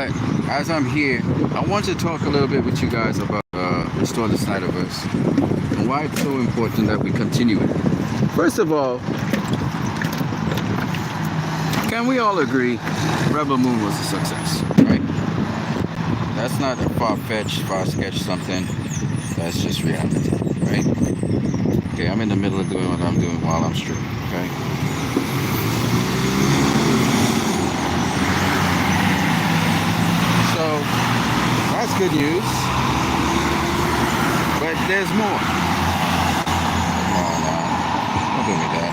But as I'm here, I want to talk a little bit with you guys about Restore the Snyderverse and why it's so important that we continue it. First of all, can we all agree Rebel Moon was a success, right? That's not a far-sketched something. That's just reality, right? Okay, I'm in the middle of doing what I'm doing while I'm streaming, okay? So, that's good news. But there's more. No, don't do me that.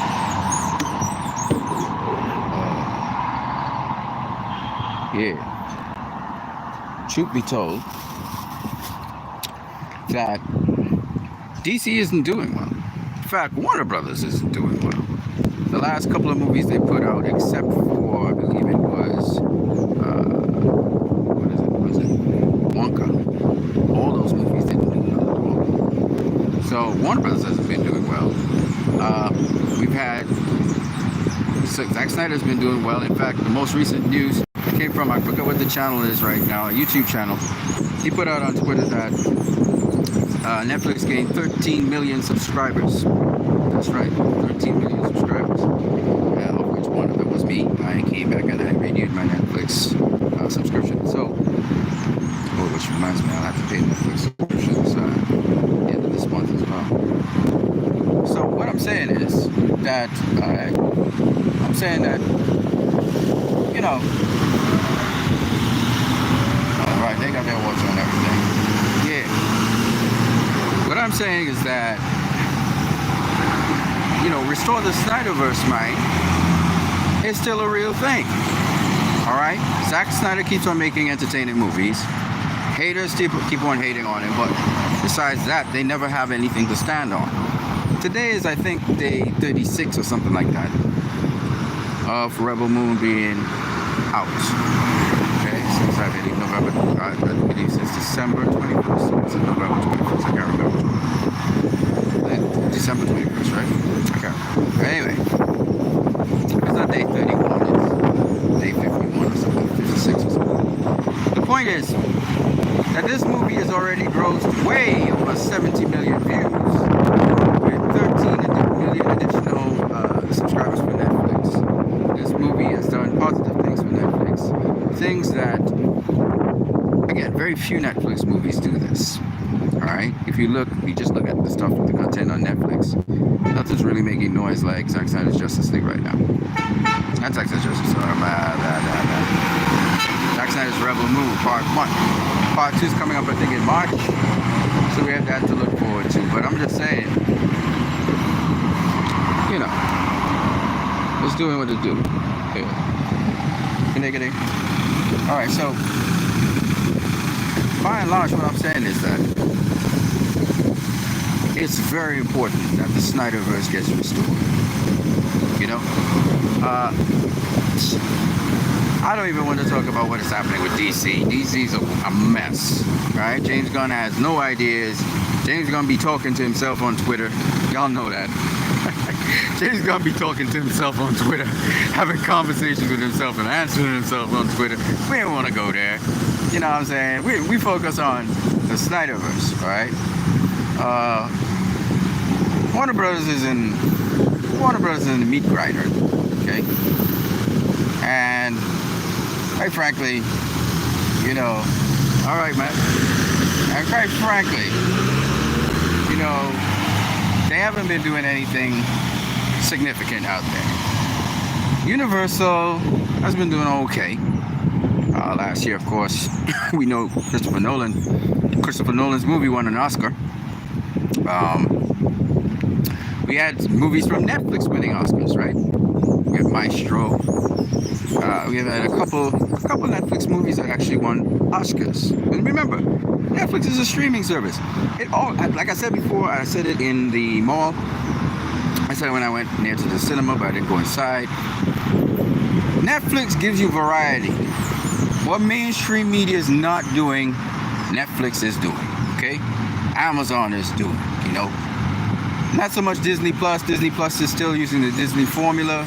Yeah. Truth be told, that DC isn't doing well. In fact, Warner Brothers isn't doing well. The last couple of movies they put out, except for, I believe it was, was it Wonka? All those movies didn't do well at all. So Warner Brothers hasn't been doing well. We've had, Zack Snyder's been doing well. In fact, the most recent news came from, I forget what the channel is right now, a YouTube channel. He put out on Twitter that Netflix gained 13 million subscribers. That's right, 13 million subscribers. Of which one of them was me. I came back and I renewed my Netflix subscription. So, which reminds me, I'll have to pay Netflix subscriptions at the end of this month as well. So what I'm saying is that, you know, alright, they got their watch on everything. Yeah. What I'm saying is that, you know, Restore the Snyderverse, right, is still a real thing. Alright? Zack Snyder keeps on making entertaining movies. Haters keep on hating on him, but besides that, they never have anything to stand on. Today is, I think, day 36 or something like that of Rebel Moon being out. Okay, since I believe November, I believe since December 21st. Is it November 21st? I can't remember. December 21st, right? I can't remember. Anyway, it's not day 31, it's day 51 or something, 56 or something. The point is that this movie has already grossed way over 70 million views with 13 million additional subscribers for Netflix. This movie has done positive things for Netflix. Things that, again, very few Netflix movies do this. Alright? If you just look at the stuff, the content on Netflix, nothing's really making noise like Zack Snyder's Justice League right now. Not Zack Snyder's Justice League. Zack Snyder's Rebel Moon, Part 1. Part 2 is coming up, I think, in March. So we have that to look forward to. But I'm just saying, you know, it's doing what it do. Negative. Alright, so by and large, what I'm saying is that it's very important that the Snyderverse gets restored. You know? I don't even want to talk about what is happening with DC. DC's a mess. Right? James Gunn has no ideas. James Gunn be talking to himself on Twitter. Y'all know that. James Gunn be talking to himself on Twitter, having conversations with himself and answering himself on Twitter. We don't want to go there. You know what I'm saying? We focus on the Snyderverse, right? Warner Brothers is in the meat grinder, okay? And quite frankly, you know, all right, man. And quite frankly, you know, they haven't been doing anything significant out there. Universal has been doing okay. Last year, of course, we know Christopher Nolan's movie won an Oscar. We had movies from Netflix winning Oscars, right? We have Maestro. We have had a couple Netflix movies that actually won Oscars. And remember, Netflix is a streaming service. It all, like I said before, I said it in the mall. I said it when I went near to the cinema, but I didn't go inside. Netflix gives you variety. What mainstream media is not doing, Netflix is doing, okay? Amazon is doing, you know? Not so much Disney Plus. Disney Plus is still using the Disney formula,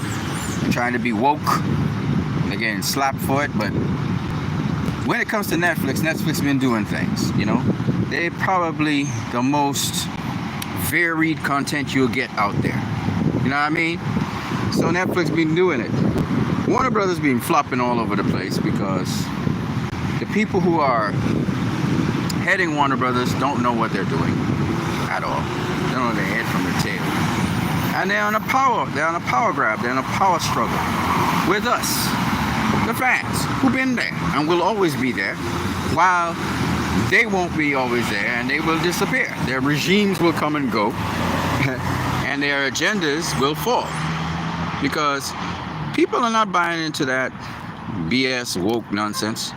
trying to be woke. Again, slap for it, but when it comes to Netflix been doing things, you know. They're probably the most varied content you'll get out there. You know what I mean? So Netflix been doing it. Warner Brothers been flopping all over the place because the people who are heading Warner Brothers don't know what they're doing at all. They don't know their head from their tail. And they're on a power grab, they're on a power struggle with us, the fans, who've been there and will always be there, while they won't be always there and they will disappear. Their regimes will come and go and their agendas will fall because people are not buying into that BS woke nonsense.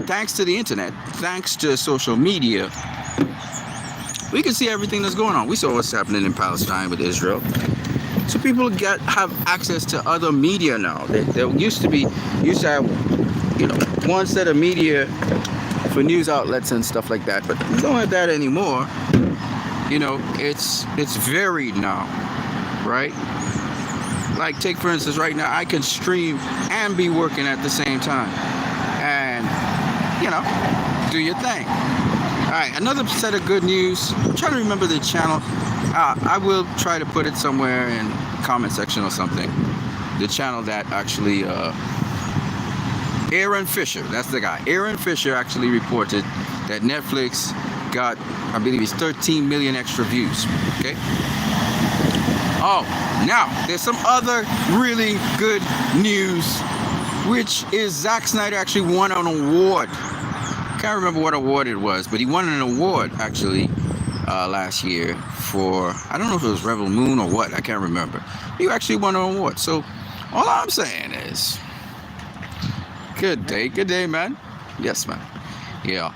Thanks to the internet, thanks to social media, we can see everything that's going on. We saw what's happening in Palestine with Israel. So people have access to other media now. There used to have, you know, one set of media for news outlets and stuff like that, but we don't have that anymore. You know, it's varied now, right? Like, take for instance, right now I can stream and be working at the same time, and you know, do your thing. All right, another set of good news. I'm trying to remember the channel. I will try to put it somewhere in the comment section or something. The channel that actually, Aaron Fisher, that's the guy. Aaron Fisher actually reported that Netflix got, I believe it's 13 million extra views. Okay. Oh, now there's some other really good news, which is Zack Snyder actually won an award. Can't remember what award it was, but he won an award actually last year for, I don't know if it was Rebel Moon or what, I can't remember. He actually won an award. So all I'm saying is, good day, man. Yes, man. Yeah.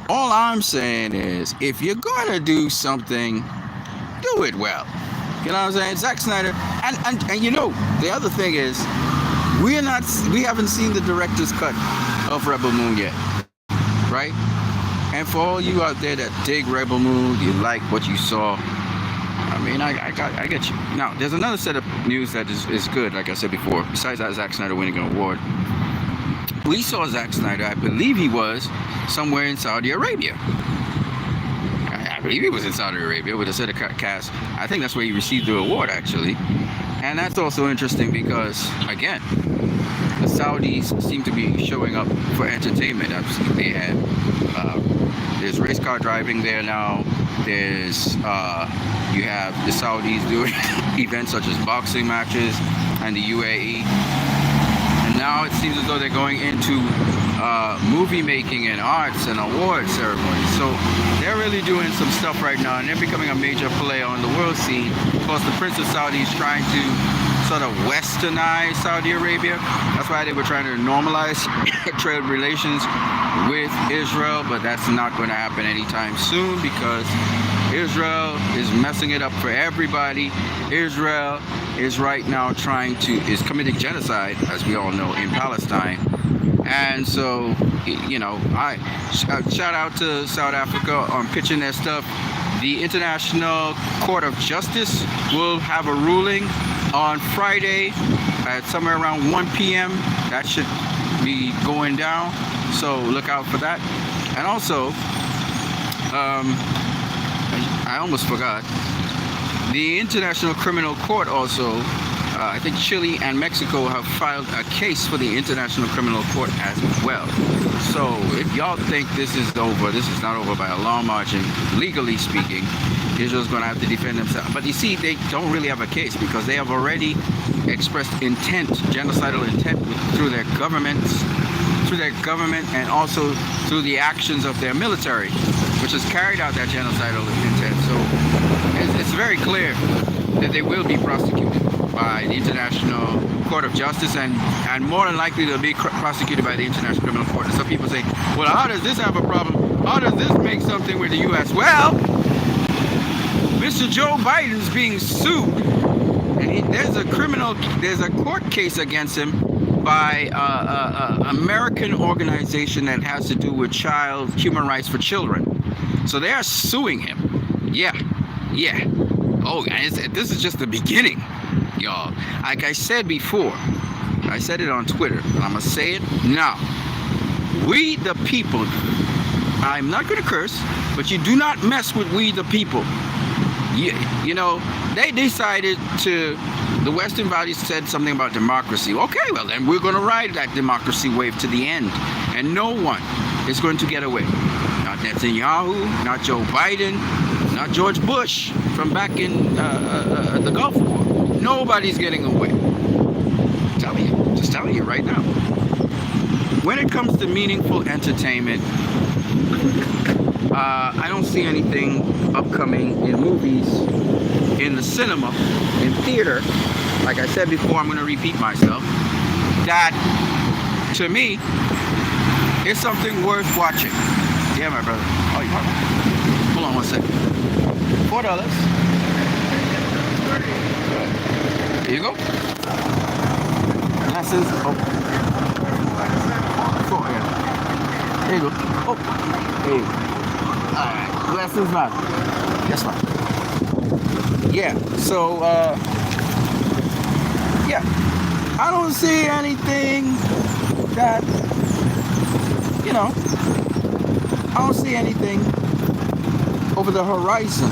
All I'm saying is, if you're gonna do something, do it well. You know what I'm saying? Zack Snyder, and you know, the other thing is, we haven't seen the director's cut of Rebel Moon yet, right? And for all you out there that dig Rebel Moon, you like what you saw, I mean, I get you. Now, there's another set of news that is good, like I said before, besides that Zack Snyder winning an award. We saw Zack Snyder, I believe he was somewhere in Saudi Arabia. I believe he was in Saudi Arabia with a set of cast. I think that's where he received the award, actually. And that's also interesting because, again, the Saudis seem to be showing up for entertainment. Obviously, they had, there's race car driving there now. There's, you have the Saudis doing events such as boxing matches and the UAE. And now it seems as though they're going into movie making and arts and award ceremonies. So they're really doing some stuff right now, and they're becoming a major player on the world scene. Of course, the Prince of Saudi is trying to sort of westernize Saudi Arabia. That's why they were trying to normalize trade relations with Israel, but that's not going to happen anytime soon because Israel is messing it up for everybody. Israel is right now is committing genocide, as we all know, in Palestine. And so, you know, I shout out to South Africa on pitching their stuff. The International Court of Justice will have a ruling on Friday at somewhere around 1 p.m. That should be going down. So look out for that. And also, I almost forgot. The International Criminal Court also, I think Chile and Mexico have filed a case for the International Criminal Court as well. So if y'all think this is over, this is not over by a long margin, legally speaking. Israel's going to have to defend themselves. But you see, they don't really have a case because they have already expressed intent, genocidal intent through their governments, and also through the actions of their military, which has carried out that genocidal intent. So it's very clear that they will be prosecuted by the International Court of Justice, and more than likely they'll be prosecuted by the International Criminal Court. And some people say, well, how does this have a problem? How does this make something with the U.S.? Well, Mr. Joe Biden's being sued, and there's a court case against him by an American organization that has to do with human rights for children. So they are suing him. Yeah. Oh, this is just the beginning, y'all. Like I said before, I said it on Twitter, but I'm gonna say it now. We the people. I'm not going to curse, but you do not mess with we the people. You know, they decided to, the Western values said something about democracy. Okay, well then we're going to ride that democracy wave to the end. And no one is going to get away. Not Netanyahu, not Joe Biden, not George Bush from back in the Gulf War. Nobody's getting away. I'm telling you, just telling you right now. When it comes to meaningful entertainment, I don't see anything upcoming in movies, in the cinema, in theater. Like I said before, I'm going to repeat myself. That, to me, is something worth watching. Yeah, my brother. Oh, you want it? Hold on one second. $4. There you go. Glasses. Oh. $4, yeah. There you go. Oh. There you go. Alright. Glasses, man. Yes, man. Yeah. So, yeah. I don't see anything that, you know, I don't see anything over the horizon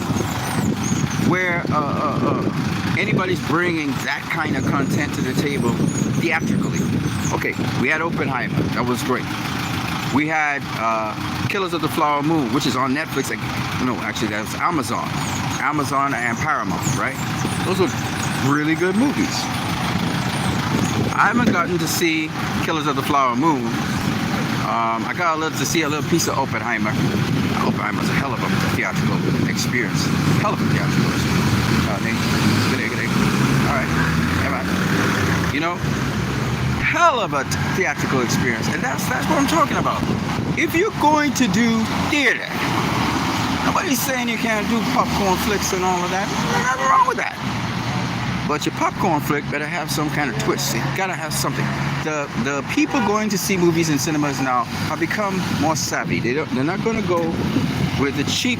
where anybody's bringing that kind of content to the table theatrically. Okay, we had Oppenheimer. That was great. We had Killers of the Flower Moon, which is on Netflix. No, actually, that's Amazon and Paramount, right? Those were really good movies. I haven't gotten to see Killers of the Flower Moon. I got to see a little piece of Oppenheimer. Oppenheimer's a hell of a theatrical experience. Hell of a theatrical experience. All right. Come on. You know, hell of a theatrical experience. And that's what I'm talking about. If you're going to do theater, nobody's saying you can't do popcorn flicks and all of that. There's nothing wrong with that. But your popcorn flick better have some kind of twist. It gotta have something. The people going to see movies in cinemas now have become more savvy. They're not gonna go with the cheap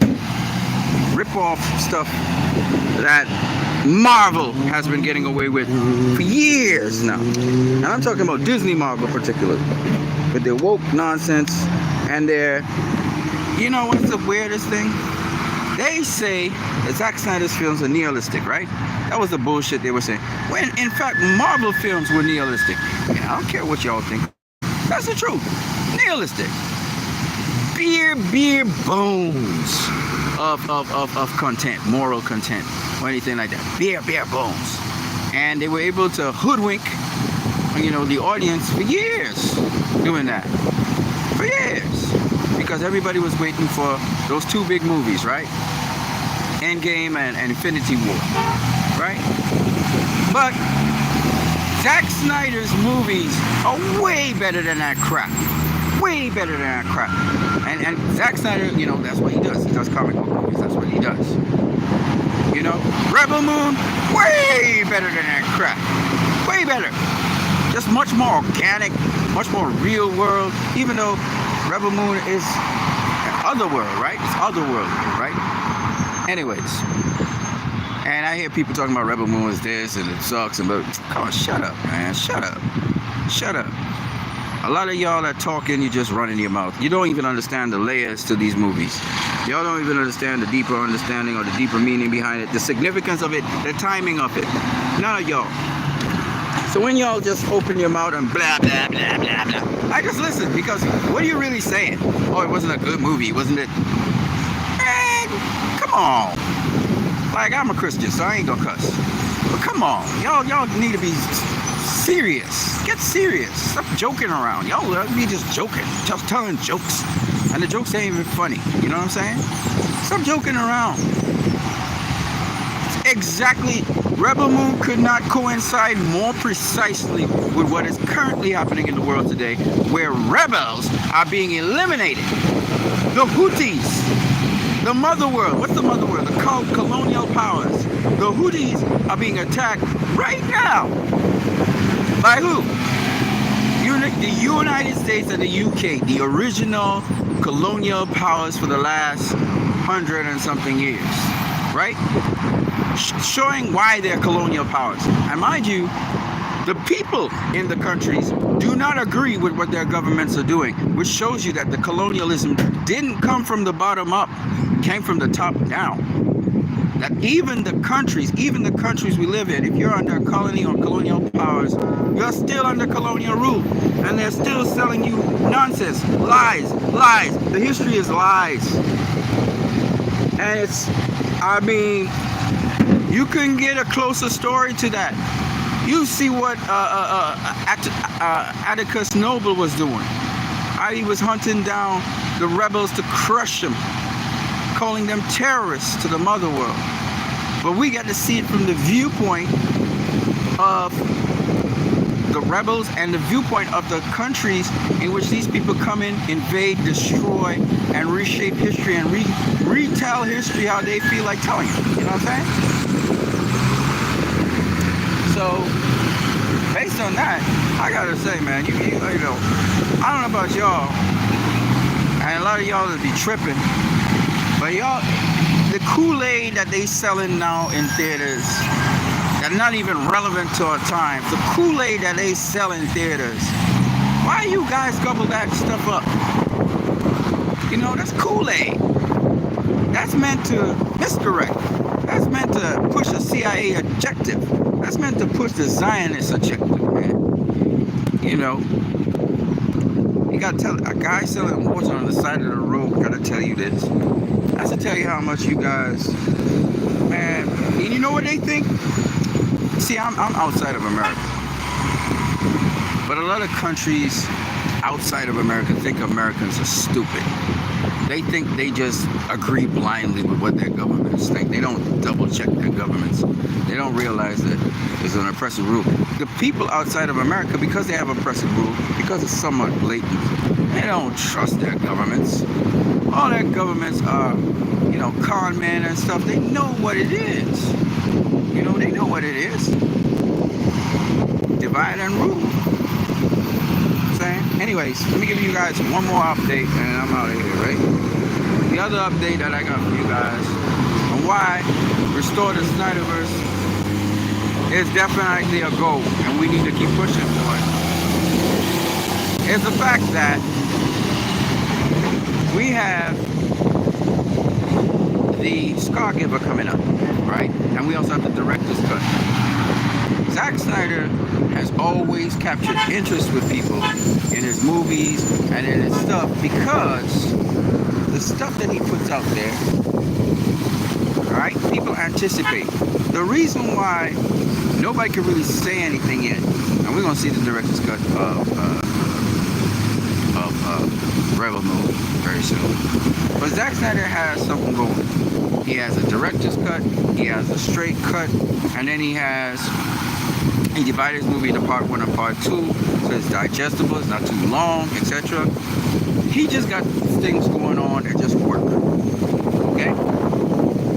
rip-off stuff that Marvel has been getting away with for years now. And I'm talking about Disney Marvel particularly. With their woke nonsense and their, you know what's the weirdest thing? They say that Zack Snyder's films are nihilistic, right? That was the bullshit they were saying. When, in fact, Marvel films were nihilistic. And I don't care what y'all think. That's the truth. Nihilistic. Bare bones of content, moral content, or anything like that. Bare bones. And they were able to hoodwink, you know, the audience for years doing that. For years. Because everybody was waiting for those two big movies, right? Endgame and Infinity War, right? But Zack Snyder's movies are way better than that crap. Way better than that crap. And Zack Snyder, you know, that's what he does. He does comic book movies. That's what he does. You know, Rebel Moon, way better than that crap. Way better. Just much more organic, much more real world, even though Rebel Moon is otherworld, right? It's otherworldly, right? Anyways, and I hear people talking about Rebel Moon is this and it sucks, and but come on, shut up, man, shut up. A lot of y'all are talking, you're just running your mouth. You don't even understand the layers to these movies. Y'all don't even understand the deeper understanding or the deeper meaning behind it, the significance of it, the timing of it. None of y'all. So when y'all just open your mouth and blah, blah, blah, blah, blah, I just listen, because what are you really saying? Oh, it wasn't a good movie, wasn't it? Man, come on. Like, I'm a Christian, so I ain't gonna cuss. But come on, y'all need to be serious. Get serious. Stop joking around. Y'all be just joking, just telling jokes. And the jokes ain't even funny, you know what I'm saying? Stop joking around. Exactly. Rebel Moon could not coincide more precisely with what is currently happening in the world today, where rebels are being eliminated. The Houthis, the mother world, what's the mother world? The colonial powers. The Houthis are being attacked right now. By who? The United States and the UK, the original colonial powers for the last 100 and something years, right? Showing why they're colonial powers. And mind you, The people in the countries do not agree with what their governments are doing, which shows you that the colonialism didn't come from the bottom up, came from the top down. That even the countries we live in, if you're under a colony or colonial powers, you're still under colonial rule. And they're still selling you nonsense, lies. The history is lies. And you can get a closer story to that. You see what Atticus Noble was doing. How he was hunting down the rebels to crush them, calling them terrorists to the mother world. But we got to see it from the viewpoint of the rebels and the viewpoint of the countries in which these people come in, invade, destroy, and reshape history and retell history how they feel like telling it. You know what I'm saying? So, based on that, I gotta say, man, you know, I don't know about y'all, and a lot of y'all that be tripping, but y'all, the Kool-Aid that they selling now in theaters, that's not even relevant to our times. The Kool-Aid that they sell in theaters, why you guys gobble that stuff up? You know, that's Kool-Aid. That's meant to misdirect. That's meant to push a CIA objective. That's meant to push the Zionist objective, man. You know, you gotta tell a guy selling water on the side of the road, gotta tell you this. That's to tell you how much you guys, man, and you know what they think? See, I'm outside of America. But a lot of countries outside of America think Americans are stupid. They think they just agree blindly with what their governments think. They don't double check their governments. They don't realize that it's an oppressive rule. The people outside of America, because they have oppressive rule, because it's somewhat blatant, they don't trust their governments. All their governments are, you know, con men and stuff. They know what it is. You know, they know what it is. Divide and rule. Anyways, let me give you guys one more update and I'm out of here, right? The other update that I got for you guys on why Restore the Snyderverse is definitely a goal and we need to keep pushing for it. Is the fact that we have the Scar Giver coming up, right? And we also have the director's cut. Zack Snyder has always captured interest with people in his movies and in his stuff because the stuff that he puts out there, right, people anticipate. The reason why nobody can really say anything yet, and we're going to see the director's cut of Rebel movie very soon. But Zack Snyder has something going. He has a director's cut, he has a straight cut, and then he divided his movie into part 1 and part 2, so it's digestible, it's not too long, etc. He just got things going on that just work. Okay?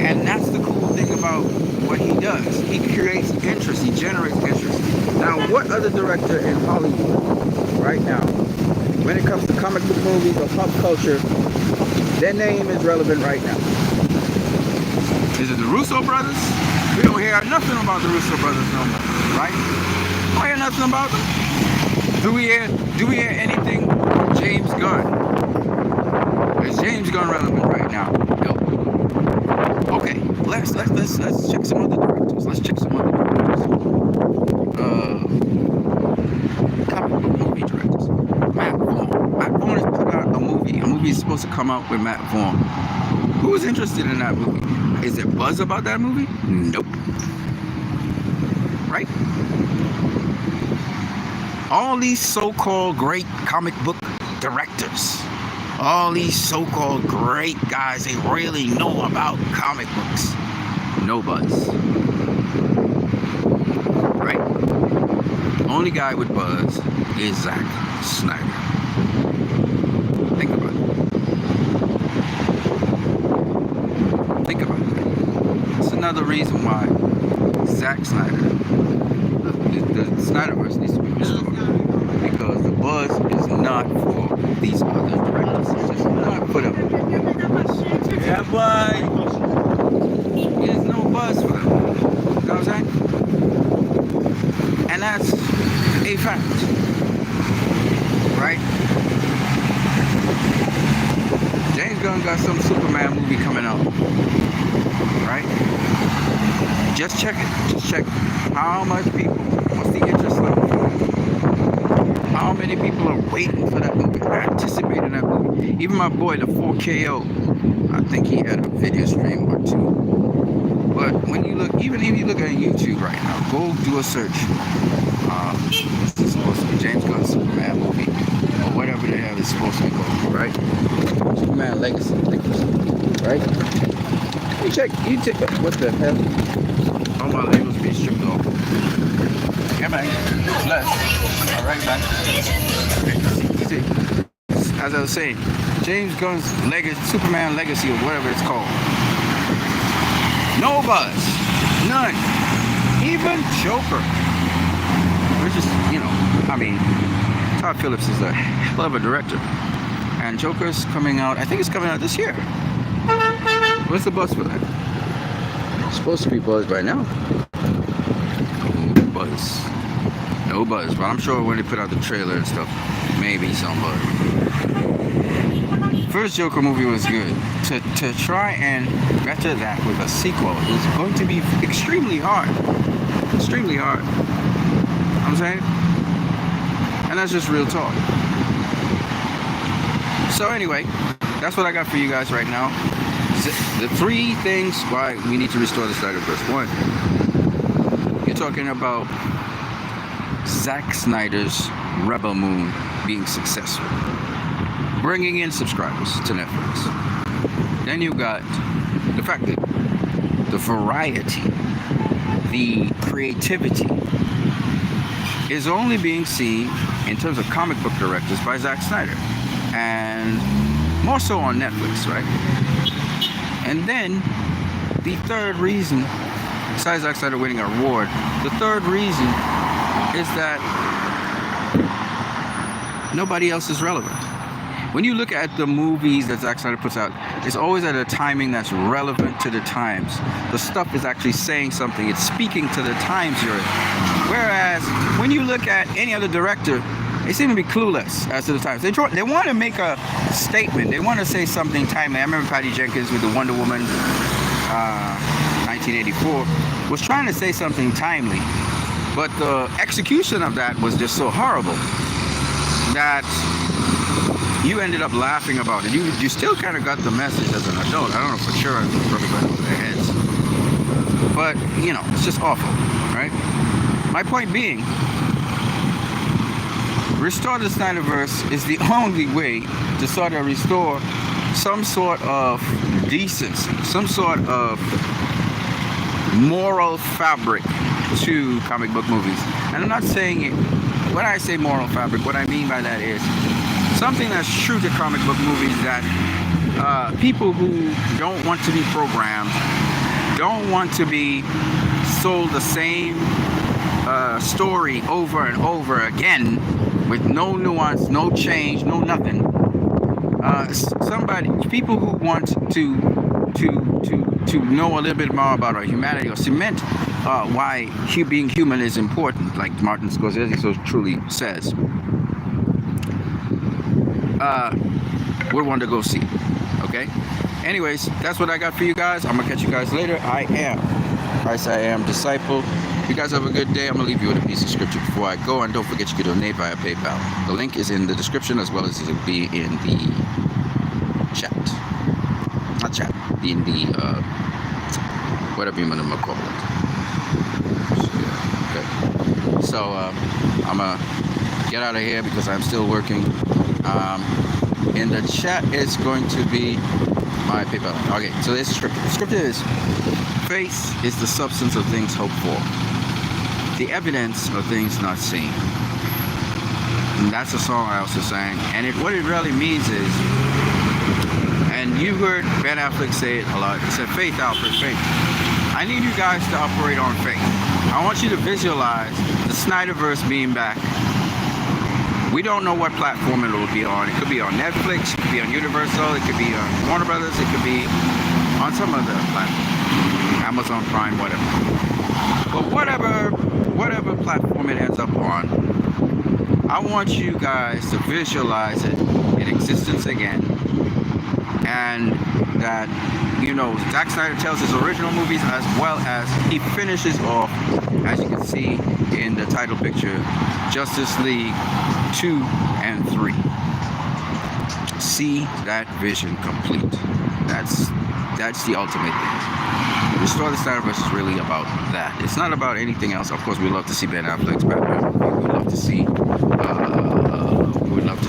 And that's the cool thing about what he does. He creates interest, he generates interest. Now, what other director in Hollywood right now, when it comes to comic book movies or pop culture, their name is relevant right now? Is it the Russo brothers? We don't hear nothing about the Russo brothers no more, right? We don't hear nothing about them. Do we hear anything from James Gunn? Is James Gunn relevant right now? No. Okay, let's check some other directors. Let's check some other directors. Comic book movie directors. Matt Vaughn. Matt Vaughn has put out a movie. A movie is supposed to come out with Matt Vaughn. Who's interested in that movie? Is there buzz about that movie? Nope. Right? All these so-called great comic book directors, all these so-called great guys, they really know about comic books. No buzz. Right? Only guy with buzz is Zack Snyder. Think about it. Think about it. That's another reason why Zack Snyder, the Snyderverse needs to be restored. Because the buzz is not for these other directors. It's just not for them. Yeah, boy. There's no buzz for them. You know what I'm saying? And that's a fact, right? James Gunn got some Superman movie coming out, right? Just check it. Just check how much people, what's the interest level for it? How many people are waiting for that movie, anticipating that movie? Even my boy, the 4KO, I think he had a video stream or two. But when you look, even if you look at YouTube right now, go do a search. This is supposed to be James Gunn's Superman movie, or whatever the hell it's supposed to be called, right? Superman Legacy, right? You check, what the hell? All my labels be stripped off. Yeah, man. Bless. All right, man. Okay. See, as I was saying, James Gunn's Superman Legacy, or whatever it's called. No buzz. None. Even Joker. Which is, I mean, Todd Phillips is a hell of a director. And Joker's coming out, I think it's coming out this year. What's the buzz for that? It's supposed to be buzzed right now. No buzz. No buzz. But I'm sure when they put out the trailer and stuff, maybe some buzz. First Joker movie was good. To try and better that with a sequel is going to be extremely hard. Extremely hard. I'm saying? And that's just real talk. So anyway, that's what I got for you guys right now. The three things why we need to restore the Snyderverse. One, you're talking about Zack Snyder's Rebel Moon being successful, bringing in subscribers to Netflix. Then you got the fact that the variety, the creativity is only being seen in terms of comic book directors by Zack Snyder, and more so on Netflix, right? And then the third reason, besides Zack Snyder winning an award, the third reason is that nobody else is relevant. When you look at the movies that Zack Snyder puts out, it's always at a timing that's relevant to the times. The stuff is actually saying something. It's speaking to the times you're in. Whereas when you look at any other director, they seem to be clueless as to the times. They want to make a statement. They want to say something timely. I remember Patty Jenkins with the Wonder Woman 1984 was trying to say something timely. But the execution of that was just so horrible that you ended up laughing about it. You still kind of got the message as an adult. I don't know for sure if everybody over their heads. But, it's just awful, right? My point being, restore the Snyderverse is the only way to sort of restore some sort of decency, some sort of moral fabric to comic book movies. And I'm not saying it, when I say moral fabric, what I mean by that is something that's true to comic book movies, that people who don't want to be programmed, don't want to be sold the same story over and over again with no nuance, no change, no nothing. People who want to know a little bit more about our humanity, or cement why being human is important, like Martin Scorsese so truly says, would want to go see. Okay? Anyways, that's what I got for you guys. I'm gonna catch you guys later. I am Disciple. You guys have a good day. I'm gonna leave you with a piece of scripture before I go, and don't forget you can donate via PayPal. The link is in the description, as well as it'll be in the chat. Not chat. In the whatever you want to call it. Okay. So I'm gonna get out of here because I'm still working. In the chat is going to be my PayPal. Okay, so this is scripture. The scripture is: faith is the substance of things hoped for, the evidence of things not seen. And that's a song I also sang. And what it really means is, and you heard Ben Affleck say it a lot, he said, faith, Alfred, faith. I need you guys to operate on faith. I want you to visualize the Snyderverse being back. We don't know what platform it will be on. It could be on Netflix, it could be on Universal, it could be on Warner Brothers, it could be on some other platform. Amazon Prime, whatever. But whatever platform it ends up on, I want you guys to visualize it in existence again, and that, you know, Zack Snyder tells his original movies as well as he finishes off, as you can see in the title picture, Justice League 2 and 3. See that vision complete. That's the ultimate thing. Restore the Snyderverse is really about that. It's not about anything else. Of course, we love to see Ben Affleck's Batman. We would love to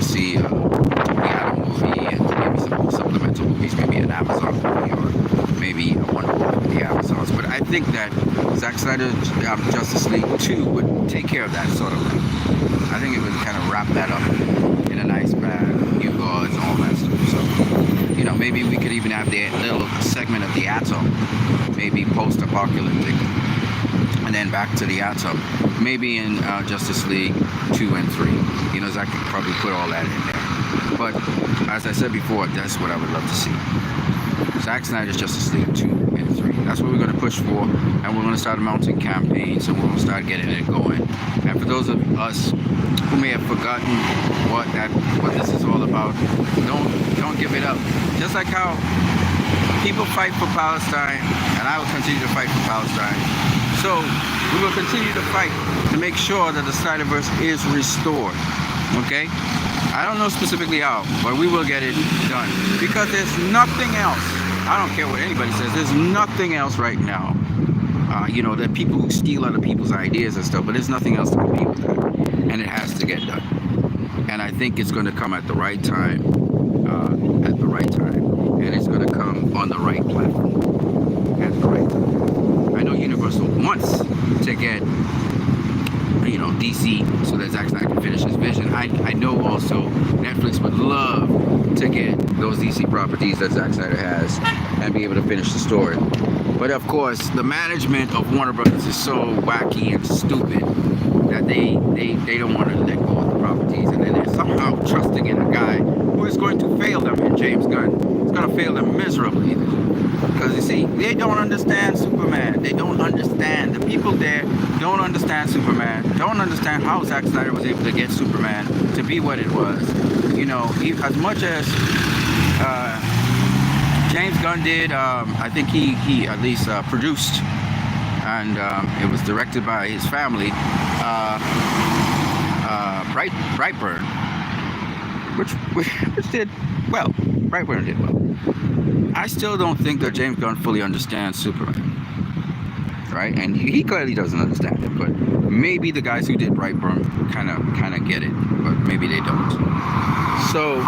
see the Adam movie and maybe some supplemental movies, maybe an Amazon movie or maybe a Wonder Woman with the Amazons. But I think that Zack Snyder's Justice League 2 would take care of that sort of thing. I think it would kind of wrap that up in a nice bag, new gods and all that stuff. So, you know, maybe we could even have the little segment of the Atom, maybe post-apocalyptic, and then back to the Atom, maybe in Justice League 2 and 3. You know, Zack could probably put all that in there. But as I said before, that's what I would love to see. Zack Snyder's Justice League 2 and 3. That's what we're going to push for, and we're going to start mounting campaigns, and we're going to start getting it going. And for those of us who may have forgotten what this is all about, don't give it up. Just like how people fight for Palestine, and I will continue to fight for Palestine. So we will continue to fight to make sure that the Snyderverse is restored. Okay? I don't know specifically how, but we will get it done. Because there's nothing else. I don't care what anybody says. There's nothing else right now. You know, there are people who steal other people's ideas and stuff, but there's nothing else to compete with that. And it has to get done. And I think it's going to come at the right time. And it's going to come on the right platform at the right time. I know Universal wants to get, you know, DC so that Zack Snyder can finish his vision. I know also Netflix would love to get those DC properties that Zack Snyder has and be able to finish the story. But of course, the management of Warner Brothers is so wacky and stupid that they don't want to let go of the properties, and then they're somehow trusting in a guy who is going to fail them in James Gunn. It's going to fail them miserably. Because you see, they don't understand Superman. They don't understand. The people there don't understand Superman. Don't understand how Zack Snyder was able to get Superman to be what it was. You know, as much as James Gunn did, I think he at least produced, and it was directed by his family, Brightburn, which did well. Brightburn did well. I still don't think that James Gunn fully understands Superman, right? And he clearly doesn't understand it, but maybe the guys who did Brightburn kind of get it, but maybe they don't. So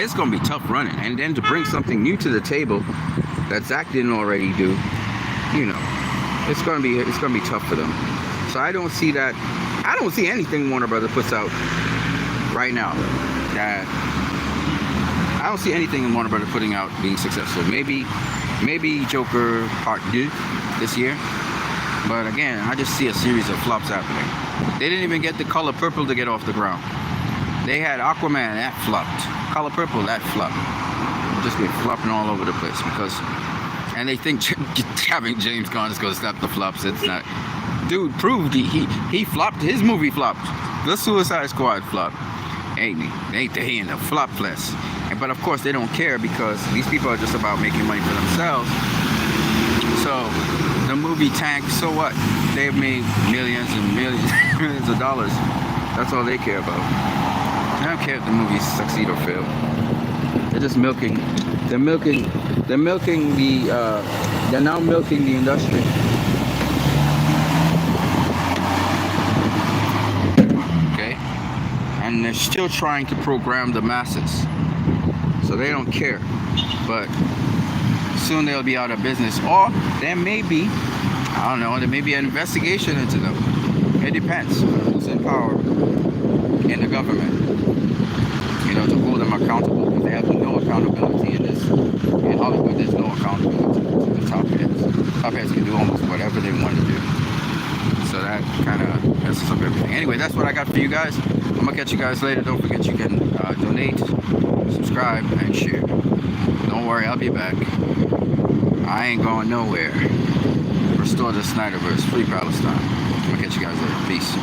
it's gonna be tough running, and then to bring something new to the table that Zack didn't already do, you know, it's gonna be tough for them. So I don't see that. I don't see anything Warner Brothers puts out right now that I don't see anything in Warner Brothers putting out being successful. Maybe Joker Part 2 this year, but again, I just see a series of flops happening. They didn't even get the Color Purple to get off the ground. They had Aquaman, that flopped. Color Purple, that flopped. Just been flopping all over the place because, and they think having James Gunn is going to stop the flops. It's not. Dude proved he flopped. His movie flopped. The Suicide Squad flopped. Ain't they in the flop fest? But of course they don't care because these people are just about making money for themselves. So the movie tanked, so what? They've made millions and millions of dollars. That's all they care about. I don't care if the movies succeed or fail. They're just milking. They're now milking the industry. Okay? And they're still trying to program the masses. So they don't care, but soon they'll be out of business, or there may be, I don't know, there may be an investigation into them. It depends who's in power in the government, you know, to hold them accountable, because they have no accountability in this. In Hollywood, there's no accountability to the top heads. Top heads can do almost whatever they want to do. So that kind of messes up everything. Anyway, that's what I got for you guys. I'm gonna catch you guys later. Don't forget you can donate, subscribe, and share. Don't worry, I'll be back. I ain't going nowhere. Restore the Snyderverse. Free Palestine. I'm gonna catch you guys later. Peace.